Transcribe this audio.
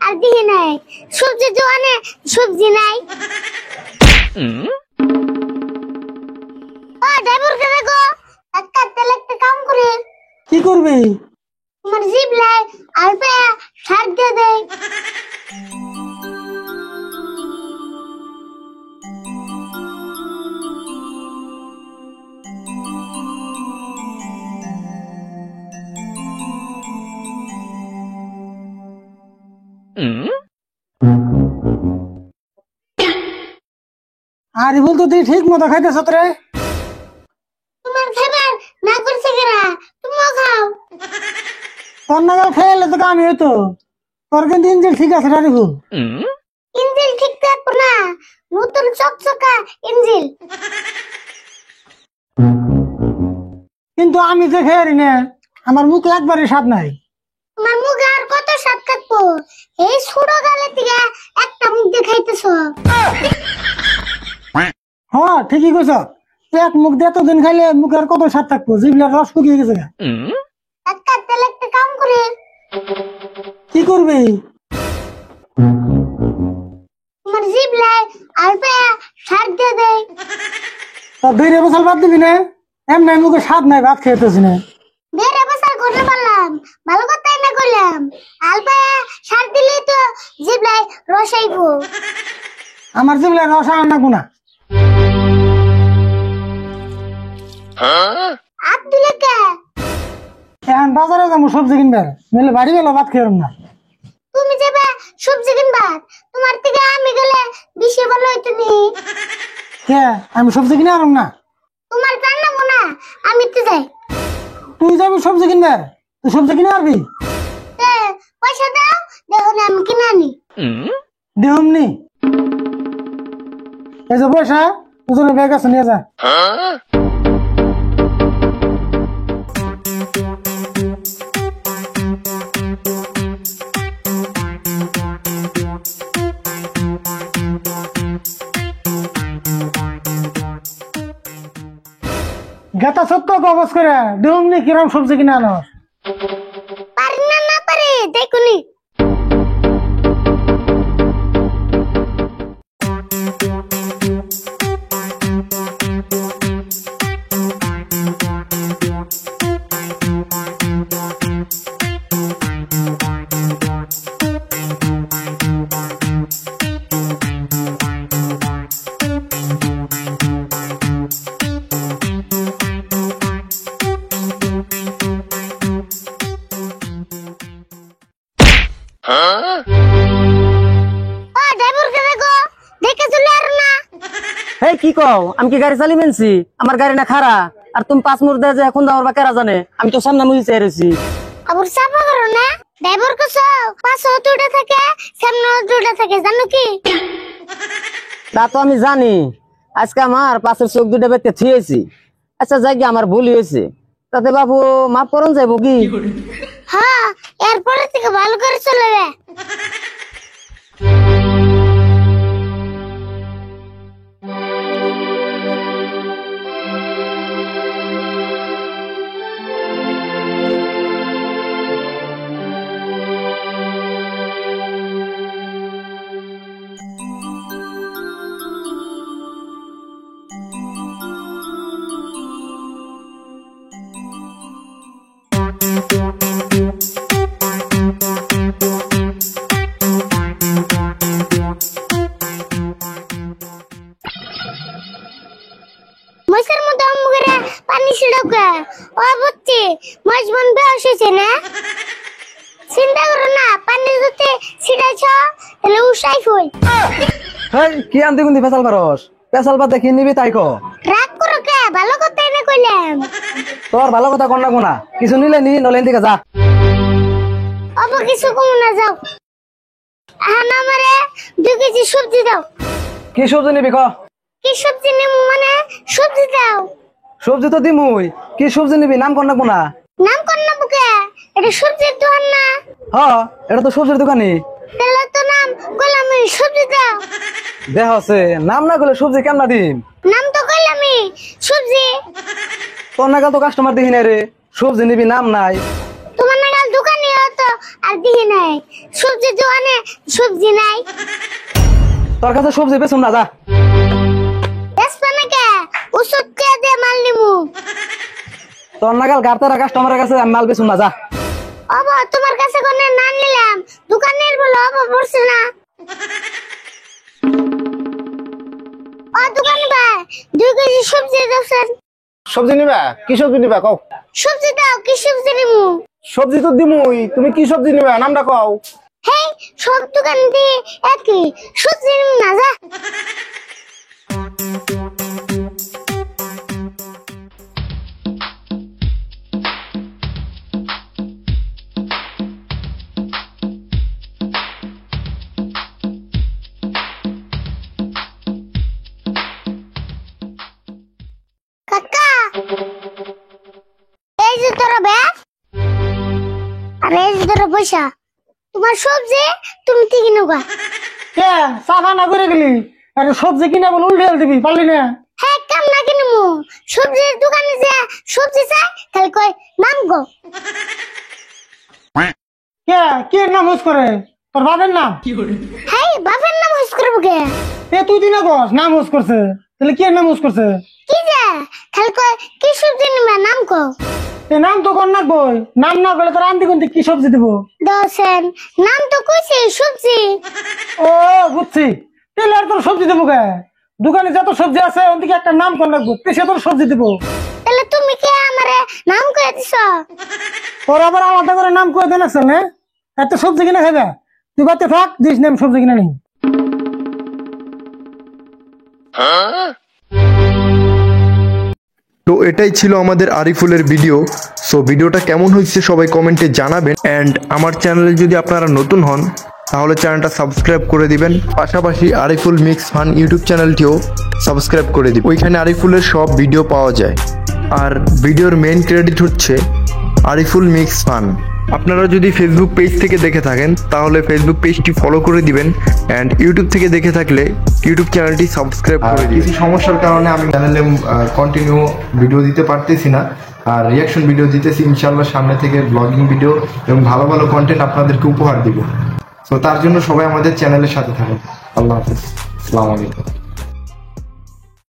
আর দিহি নাই সবজি দোকানে সবজি নাই। ও ড্রাইভার কে দেখো একটা তেল একটা কাম করে। কি করবি? তোমার জিপ লাই আলপে সার দিয়ে দেয়। আরে বলতো তুই ঠিক মতো খাইতেছ রে? তোমার খাবার না করছে কেরা, তুমিও খাও। তোর নাগাল খেয়ে তো কামি হইতো। তোর কিন্তু ইঞ্জিন ঠিক আছে রে রিভু। ইঞ্জিন ঠিক থাকবো না, নতুন চকচকা ইঞ্জিন। কিন্তু আমি যে খেয়ে না, আমার মুখ একবারে স্বাদ নাই। তোমার মুখে আর কত স্বাদ থাকবো? এই ছোট গালে থেকে একটা মুখ দিয়ে খাইতেছ। হ্যাঁ ঠিকই কইছ। এক মুখ দিয়ে এতদিন খাইলে মুখের কত স্বাদ থাকবো, জিভলার রস শুকিয়ে গেছে। একটা তেল একটা কাম করে। কি করবি? তোমার জিভ লাই আলপে সার দিয়ে দেয়। তোর দুই বছর বাদ দিবি না? এমনি মুখে স্বাদ নাই, ভাত খেতেছি না। বেড়ে বসার করতে পারলাম, ভালো কথাই না করলাম। আলপে সার দিলে তো জিভ লাই রস আইবো। আমার জিভলার রস আনা গুনা। আপ দিলে কে? এখন বাজারে যাবো সবজি কিনবার, নইলে বাড়ি গেলে ভাত খেয়ে না। তুমি যাবে সবজি কিনবা, তোমার থেকে আমি গেলে বেশি ভালো হইতো নি। কে আমি সবজি কিনে আনব না? তোমার রান্না না, আমি তো যাই। তুই যাবি সবজি কিনবার, তুই সবজি কিনে আনবি? পয়সা দাও, দেখো না আমি কিনে আনি। দেহমনি এই যে পয়সা, দুজনে ব্যাগ আছে নিয়ে যা। গাতা সত্য কবজ করে দেহমনি কিরম সবজি কিনে আনো। পারি না না পারি দেখুনি। এই কি কও? আমি কি গাড়ি চালি মেনছি? আমার গাড়ি না খারা, আর তুমি 5 মুর দে যে এখন দাও বা কেরা জানে? আমি তো সামনে মুই চাই রইছি। আবার চাপা করো না, ড্রাইভার কসো পাশে দুটো থাকে সামনে দুটো থাকে, জানো কি? তা তো আমি জানি, আজকে আমার পাশের চোখ দুটো বেতে থিয়েছি। আচ্ছা যাই গিয়ে আমার ভুল হয়েছে, তাতে বাবু মাফ করন যাইব কি? হ্যাঁ, এরপরে থেকে ভালো করে চলবে। মশার মধ্যে মুখে পানি ছিড়কে ও বুঝছি মাছ বনবে আসছে না। চিন্তা করো না, পানি যদি ছিড়াইছ তাহলে উসাই হই। হেই কি আনতে গুন্দি ফেসাল পারস? ফেসাল পাতে কি নিবি তাই কো। রাগ করো কে? ভালো কথা এনে কইলাম। তোর ভালো কথা কোন না কোনা, কিছু নিলে নি, নলেন দিকে যা। অব কিছু কম না যাও। আনা আমারে 2 কেজি সবজি দাও। কি সবজি নিবি ক? কি সবজি নিব মানে সবজি দাও। সবজি তো দিমুই, কি সবজি নিবি নাম কোন না কোনা? নাম কোন না বুকে? এটা সবজির দোকান না? হ্যাঁ এটা তো সবজির দোকানি। তাহলে তো নাম গোলামি সবজি দাও। দেহ আছে নাম না করলে সবজি কেমন দিম? নাম তো গোলামি সবজি। তোর নাগাল তো কাস্টমার দেখি না রে, সবজি নিবি নাম নাই। তোমার নাগাল দোকানি হতো আর দেখি নাই সবজি দোকানে সবজি নাই। তোর কাছে সবজি বেচুম না, যা। বেচবা নাকি? ওষুধ কে দিয়ে মাল নিমু। তোর নাগাল গাড়তারা কাস্টমারের কাছে আমি মাল বেচুম না, যা। বাবা তোমার কাছে কোনে না নিলাম, দোকানের বলে বাবা পড়ছে না। ও দোকান ভাই 2 কেজি সবজি দাও। সবজি নিবা? কি সবজি নিবা কও? সবজি দাও, কি সবজি নিমু? সবজি তো দিমুই, তুমি কি সবজি নিবা নামটা কও। হেই সব দোকান দিয়ে একই সবজি নিমু না, যা। কাকা এই যে তোর ব্যাগ আর এই যে তোর পয়সা, তোমার সবজি তুমি ঠিক নেবা। কে সাফা না করে গেলি? আরে সবজি কিনে বল উল্টে দিবি, পারলি না? হ্যাঁ কাম না কিনমু, সবজির দোকানে যে সবজি চাই তাহলে কই নাম গো। কে কে নাম হুস করে? তোর বাবার নাম? হ্যাঁ বাপের নাম হুস করবো কে? এ তুই দিনা কস নাম হুস করছে, তাহলে কে নাম হুস করছে? কি যে তাহলে কই কি সবজি নিবা নাম কো। এ নাম তো কর না বই, নাম না করলে তোর আন্টি কোনটি কি সবজি দিব? দশেন নাম তো কইছি সবজি। ও বুঝছি, তাহলে আর তোর সবজি দেবো কে? দোকানে যত সবজি আছে ওর দিকে একটা নাম কর রাখবো, সে তোর সবজি দিব। তাহলে তুমি কে আমারে নাম কয়ে দিছ? তোর আবার আলাদা করে নাম করে দেন আছে না? এত সবজি কিনে খাবে, তুই বাড়িতে থাক, দিস নাম সবজি কিনে নেই। তো এটাই ছিল আমাদের আরিফুলের ভিডিও। সো ভিডিওটা কেমন হয়েছে সবাই কমেন্টে জানাবেন। অ্যান্ড আমার চ্যানেলে যদি আপনারা নতুন হন তাহলে চ্যানেলটা সাবস্ক্রাইব করে দিবেন, পাশাপাশি আরিফুল মিক্স ফান ইউটিউব চ্যানেলটিও সাবস্ক্রাইব করে দিবেন। ওইখানে আরিফুলের সব ভিডিও পাওয়া যায়, আর ভিডিওর মেইন ক্রেডিট হচ্ছে আরিফুল মিক্স ফান। আপনারা যদি ফেসবুক পেজ থেকে দেখে থাকেন তাহলে ফেসবুক পেজটি ফলো করে দিবেন, অ্যান্ড ইউটিউব থেকে দেখে থাকলে ইউটিউব চ্যানেলটি সাবস্ক্রাইব করে দিবেন। কিছু সমস্যার কারণে আমি চ্যানেলে কন্টিনিউ ভিডিও দিতে পারতেছি না, আর রিয়াকশন ভিডিও দিতেছি। ইনশাল্লাহ সামনে থেকে ব্লগিং ভিডিও এবং ভালো ভালো কন্টেন্ট আপনাদেরকে উপহার দিব। তো তার জন্য সবাই আমাদের চ্যানেলের সাথে থাকুন। আল্লাহ হাফিজ, আসসালামু আলাইকুম।